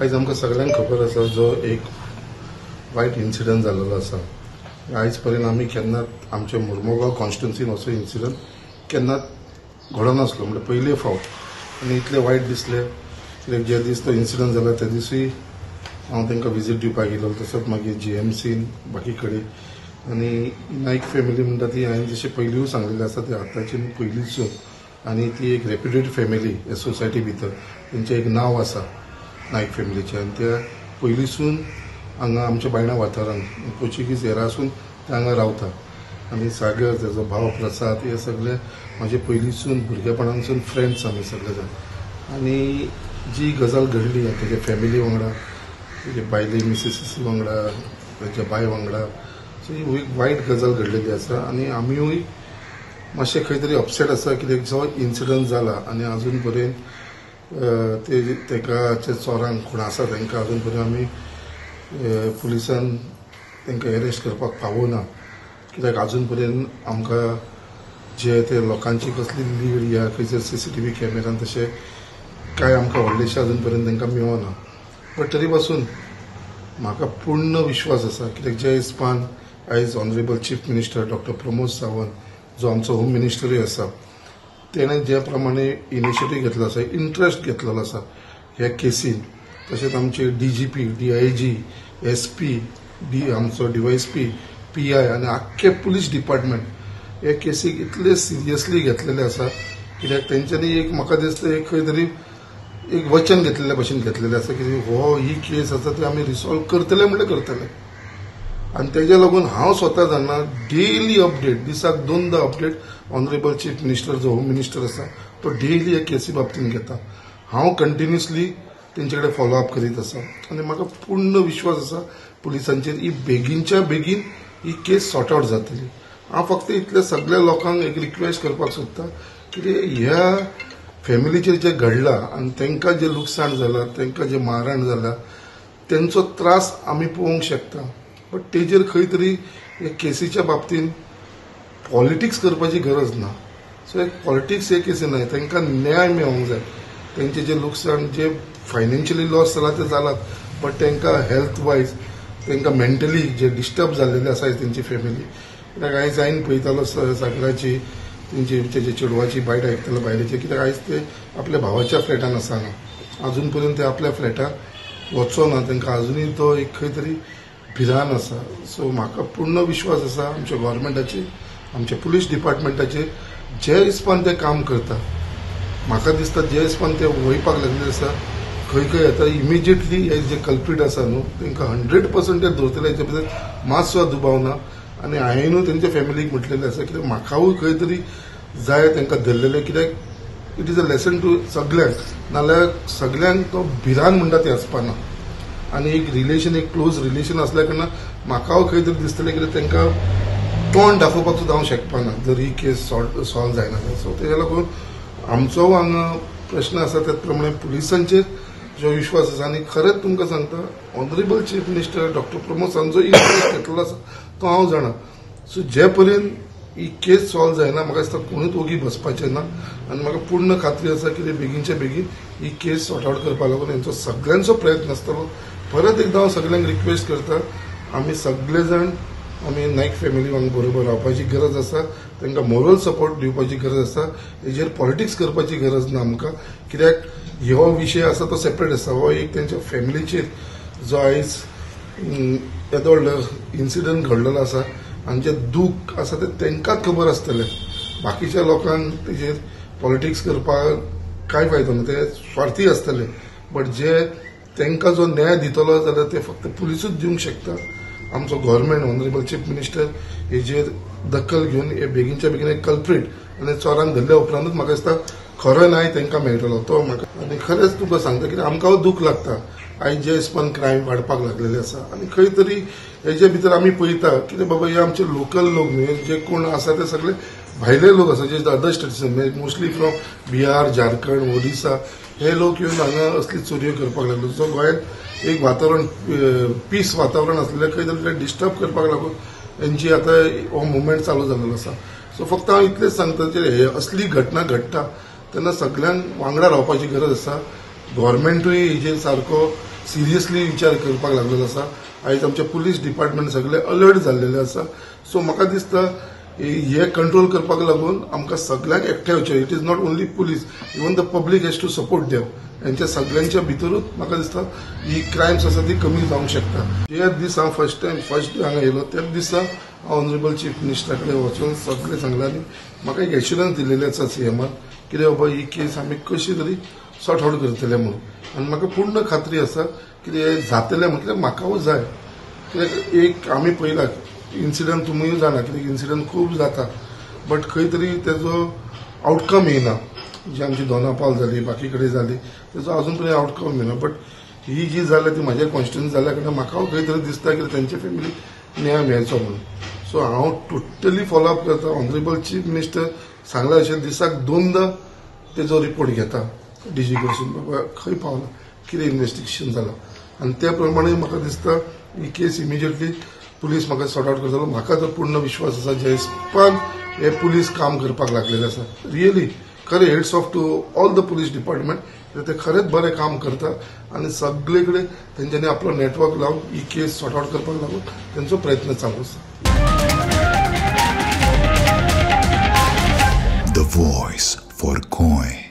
आज आमकां सगळ्यांक खबर आसा जो एक वायट इन्सिडंट जाल्लो आसा. आयज पर्यंत आमी केन्नाच आमच्या मुर्मुगांव कॉन्स्टिट्युन्सीन असो इन्सिडंट केन्नाच घडनासलो. म्हणजे पयले फावट आनी इतले वायट दिसले. कित्याक जे दीस तो इन्सिडंट जाला त्या दिसूय हांव तांकां विजीट दिवपाक गेलो. तसोच मागीर जीएमसीन बाकी कडेन आनी नायक फॅमिली म्हणटा ती हांवें जशें पयलींय सांगलेलें आसा ती आतांची पयलींसून आनी ती एक रेप्युटेड फॅमिली हे सोसायटी भितर तेंचें एक नांव आसा नायक फॅमिलीचें आनी त्या पयलींसून हांगा आमच्या बायणा वाठारांत पोर्चुगीज एरासून ते हांगा रावता. आनी सागर तेजो भाव प्रसाद हे सगळे म्हाजे पयलींसून भुरगेपणांसून फ्रेंड्स आमी सगळे जाण. आनी जी गजाल घडली तेजे फॅमिली वांगडा तेजे बायले मिसेसी वांगडा तेज्या बाय वांगडा सो ही एक वायट गजाल घडलेली आसा. आनी आमीय मातशें खंय तरी अपसेट आसा कित्याक जो इन्सिडंट जाला आनी आजून पर्यंत तेका चोरांक कोण आसा तांकां अजून पर्यंत आमी पुलिसान तांकां अरेस्ट करपाक पावोना. कित्याक अजून पर्यंत आमकां जे ते लोकांची कसली लीड या खंयसर सीसीटीव्ही कॅमेरान तशें कांय आमकां व्हडलेशें अजून पर्यंत तांकां मेळना. बट तरी पासून म्हाका पूर्ण विश्वास आसा कित्याक जे हिसपान आयज honourable chief minister doctor Pramod Sawant जो आमचो होम मिनिस्टरूय आसा तेणें जे प्रमाणे इनिशिएटीव घेतलो आसा इंट्रस्ट घेतलेलो आसा ह्या केसीन. तशेंच आमचे डीजीपी डीआयजी एसपी आमचो डीवायएसपी पीआय आनी आख्खे पुलीस डिपार्टमेंट हे केसीक इतले सिरियसली घेतलेले आसा कित्याक तेंच्यांनी एक म्हाका दिसता एक खंय तरी एक वचन घेतलेल्या भशेन घेतलेलें आसा की ही केस आसा ती आमी रिसॉल्व करतले म्हणल्यार करतले. आनी तेज्या लागून हांव स्वता जाणा डेली अपडेट दिसाक 2दा अपडेट ऑनरेबल चीफ मिनिस्टर जो होम मिनिस्टर आसा तो डेली हे केसी बाबतींत घेता. हांव कंटिन्युअसली तेंचे कडेन फॉलोअप करीत आसा आनी म्हाका पूर्ण विश्वास आसा पुलिसांचेर ही बेगीनच्या बेगीन ही केस सॉर्ट आउट जातली. हांव फक्त इतल्या सगळ्या लोकांक एक रिक्वेस्ट करपाक सोदता की ह्या फॅमिलीचेर जे घडलां आनी तांकां जे लुकसाण जालां तांकां जे मारहाण जालां तेंचो त्रास आमी पळोवंक शकता. बट तेजेर खंय तरी हे केसीच्या बाबतींत पॉलिटिक्स करपाची गरज ना. सो एक पॉलिटिक्स हे केसी न्हय तांकां न्याय मेळोंक जाय. तेंचे जे लुकसाण जे फायनान्शियली लॉस जाला ते जालात बट तांकां हेल्थ वायज तांकां मेंटली जे डिस्टर्ब जाल्लेले आसा तेंची फॅमिली. कित्याक आयज हांवें पळयतालो सागराची तेजे चेडवाची बायट आयकतालो बायलेची कित्याक आयज ते आपल्या भावाच्या फ्लॅटान आसा हांगा अजून पर्यंत ते आपल्या फ्लॅटाक वचोना. तांकां अजुनूय तो एक खंय तरी भिरान आसा. सो म्हाका पूर्ण विश्वास आसा आमच्या गव्हर्मेंटाचेर आमच्या पुलीस डिपार्टमेंटाचेर जे हिसपान ते काम करता. म्हाका दिसता जे हिसपान ते वयपाक लागले आसा खंय खंय येता इमिजिएटली हे जे कल्प्रीट आसा न्हू तांकां 100% ते धरतले हेचे भितर मातसो दुबाव ना. आनी हांवेनूय तेंच्या फॅमिलीक म्हटलेलें आसा कित्याक म्हाकाय खंय तरी जाय तांकां धरलेलें कित्याक it is a lesson to सगळ्यांक नाल्यार सगळ्यांक तो भिरान म्हणटा ते आसपाना. आनी एक रिलेशन एक क्लोज रिलेशन असल्या कारणान म्हाका खंय तरी दिसतलें कित्याक तांकां तोंड दाखोवपाक सुद्दां हांव शकपाना जर ही केस सॉल्व जायना. सो तेज्या लागून आमचो हांगा प्रश्न आसा त्याच प्रमाणे पुलिसांचेर जो विश्वास आसा. आनी खरेंच तुमकां सांगता honourable chief minister doctor Pramod Sawant जो इंट्रस्ट घेतलेलो आसा तो हांव जाणा. सो जे पर्यंत ही केस सॉल्व जायना म्हाका दिसता कोणूच ओगी बसपाचें ना. आनी म्हाका पूर्ण खात्री आसा की बेगीनच्या बेगीन ही केस सॉर्ट आउट करपा लागून हेंचो सगळ्यांचो प्रयत्न आसतलो. परत एकदां हांव सगळ्यांक रिक्वेस्ट करता आमी सगळे जाण आमी नायक फॅमिली वांगडा बरोबर रावपाची गरज आसा. तांकां मोरल सपोर्ट दिवपाची गरज आसा. हेजेर पॉलिटिक्स करपाची गरज ना आमकां कित्याक हो विशय आसा तो सेपरेट आसा. हो एक तेंच्या फॅमिलीचेर जो आयज येदो व्हडलो इन्सिडंट घडलेलो आसा आनी जे दूख आसा ते तांकांच खबर आसतलें. बाकीच्या लोकांक तेजेर पॉलिटिक्स करपाक कांय फायदो ना ते स्वार्थी आसतले. बट जे तांकां जो न्याय दितलो जाल्यार ते फक्त पुलिसूच दिवंक शकता. आमचो गव्हर्मेंट ऑनरेबल चीफ मिनिस्टर हेजेर दखल घेवन हे बेगीनच्या बेगीन एक कल्प्रीट आनी चोरांक धरल्या उपरांतूच म्हाका दिसता खरो न्याय तांकां मेळटलो तो म्हाका. आनी खरेंच तुका सांगता कित्याक आमकां दूख लागता आयज जे हिसपान क्रायम वाडपाक लागलेले आसा. आनी खंय तरी हेजे भितर आमी पळयता कितें बाबा हे आमचे लोकल लोक न्हय जे कोण आसा ते सगळे भायले लोक आसा जे अदर स्टेट्सान मोस्टली फ्रॉम बिहार झारखंड ओडिसा हे लोक येवन हांगा असली चोरयो करपाक लागले. जो गोंयांत एक वातावरण पीस वातावरण आसलेलें खंय तरी डिस्टर्ब करपाक लागून हेंची आतां हो मुवमेंट चालू जाल्लो आसा. सो फक्त हांव इतलेंच सांगता की हे असली घटना घडटा तेन्ना सगळ्यांक वांगडा रावपाची गरज आसा. गव्हर्मेंटूय हेजेर सारको सिरियसली विचार करपाक लागलेलो आसा. आयज आमचे पुलीस डिपार्टमेंट सगळे अलर्ट जाल्लेले आसा. सो म्हाका दिसता हे कंट्रोल करपाक लागून आमकां सगळ्यांक एकठांय येवचें. It is not only police, even the public has to support them. हेंच्या सगळ्यांच्या भितरूच म्हाका दिसता ही क्रायम्स आसा ती कमी जावंक शकता. जे दीस हांव फर्स्ट डे हांगा येयलो त्याच दिसा हांव ऑनरेबल चीफ मिनिस्टरा कडेन वचून सगळे सांगलें आनी म्हाका एक एश्युरन्स दिलेले आसा सीएमान कितें बाबा ही केस आमी कशी तरी सॉर्ट आउट करतले म्हणून. आनी म्हाका पूर्ण खात्री आसा कितें जातलें म्हटल्यार म्हाकाय जाय. कित्याक एक आमी पळयला इन्सिडंट तुमीय जाणा कित्याक इन्सिडंट खूब जाता बट खंय तरी तेजो आउटकम येयना. जी आमची दोनापावल जाली बाकी कडेन जाली तेजो अजून पर्यंत आउटकम येयना. बट ही जी जाल्या ती म्हाज्या कॉन्स्टिट्युन्सी जाल्या कारणान म्हाका खंय तरी दिसता की तेंचे फॅमिली न्याय मेळचो म्हणून. सो हांव टोटली फॉलोअप करता. ऑनरेबल चीफ मिनिस्टर सांगला अशें दिसाक 2दा तेजो रिपोर्ट घेता डीजी कडसून बाबा खंय पावला कितें इन्व्हेस्टिगेशन जालां आनी त्या प्रमाणे म्हाका दिसता ही केस इमिजिएटली पुलीस म्हाका सॉर्ट आउट करतलो. म्हाका तर पूर्ण विश्वास आसा जे हिसपान हे पुलीस काम करपाक लागलेले आसा. रियली खरें hats off to all the police department ते खरेंच बरें काम करता आनी सगळे कडेन तेंच्यांनी आपलो नेटवर्क लावन ही केस सॉर्ट आउट करपाक लागून तेंचो प्रयत्न चालू आसा. The voice for Koy.